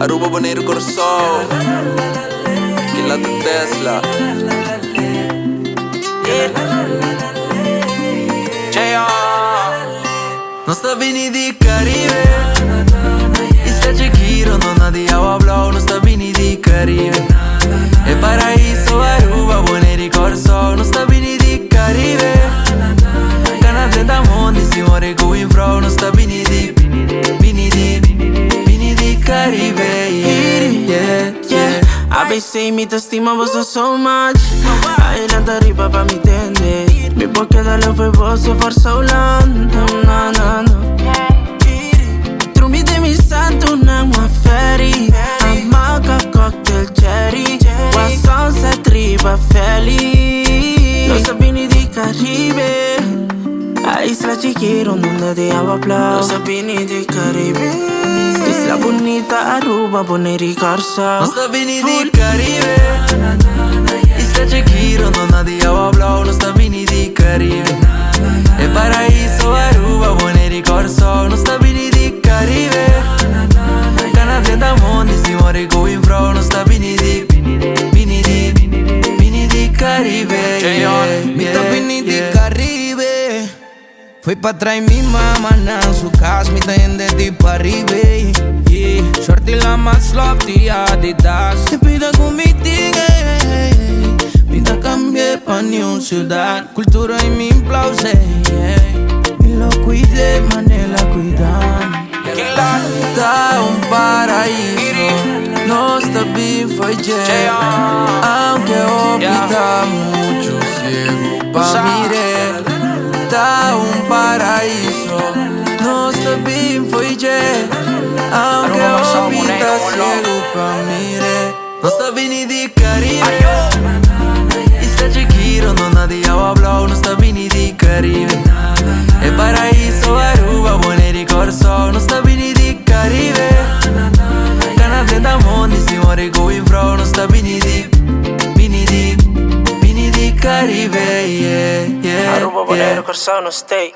Aruba Bonaire Corso, Killa tu Tesla. Non sta vini di Caribe, i stage giro non ha di agua blau. Non sta vini di Caribe, e paraíso Aruba Bonaire Corso. Non sta vini di Caribe, Cana 30 mondi si muore going from. Non sta vini di Caribe, yeah, yeah. ABC mi te estimamos so much. Ai nada riba pa mi entender. Mi porque dale foi você for so long. No, no, no. Tu mi de mi santo na uma ferry. Amaca cocktail cherry. Wa sunset riba feliz. Los sabini di Caribe. A isla chiquero donde de agua blau. Los sabini di Caribe. Isla bonita Aruba Bonaire Corso. Non sta vini di Caribe, Isla Chequiro non ha di agua blau. Non sta vini di Caribe, e paraíso Aruba Bonaire Corso. Non sta vini di Caribe, Cana 30 mondi si muore going from. Non sta vini di Caribe, yeah, Mi sta vini di Caribe. Fui pa' atrás y mi mamá en su casa, mi tende de pa' arriba, yeah. Shorty la más lofty Adidas. Se pida con mi tigre, vida cambié pa' New Ciudad. Cultura y mi plause, yeah. Y lo cuidé, mané la cuidan. Tá paraíso, no está bien foi aunque opta mucho ciego pa' mirar. Tá paraíso, no está bien foi aunque opta ciego pa' mirar. Non sta vini di Caribe, Isla Chequiro non ha di agua blau. Non sta vini di Caribe, e paraíso Aruba Bonaire Corso. Non sta vini di Caribe, Cana 30 mondi si muore going from. Non sta vini di Caribe, yeah, yeah, Aruba Bonaire yeah. Corso no stay.